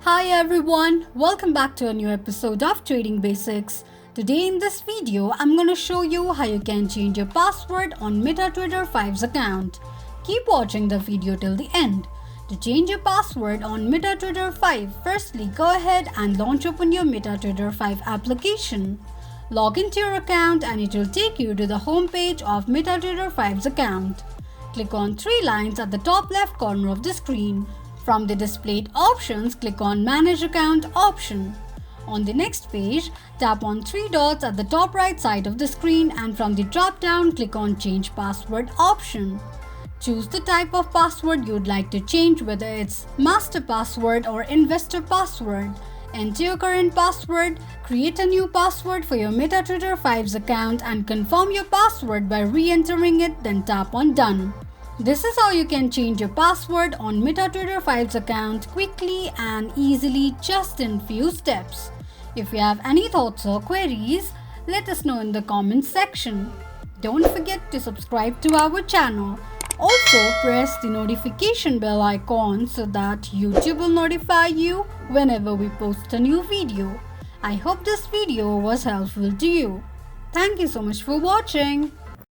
Hi everyone, welcome back to a new episode of Trading Basics. Today in this video, I'm going to show you how you can change your password on MetaTrader 5's account. Keep watching the video till the end. To change your password on MetaTrader 5, firstly go ahead and launch open your MetaTrader 5 application. Log into your account and it will take you to the home page of MetaTrader 5's account. Click on three lines at the top left corner of the screen. From the displayed options, click on Manage Account option. On the next page, tap on three dots at the top right side of the screen and from the drop-down, click on Change Password option. Choose the type of password you'd like to change, whether it's master password or investor password. Enter your current password, create a new password for your MetaTrader 5's account and confirm your password by re-entering it, then tap on Done. This is how you can change your password on MetaTrader 5's account quickly and easily just in few steps. If you have any thoughts or queries, let us know in the comments section. Don't forget to subscribe to our channel. Also press the notification bell icon so that YouTube will notify you whenever we post a new video. I hope this video was helpful to you. Thank you so much for watching.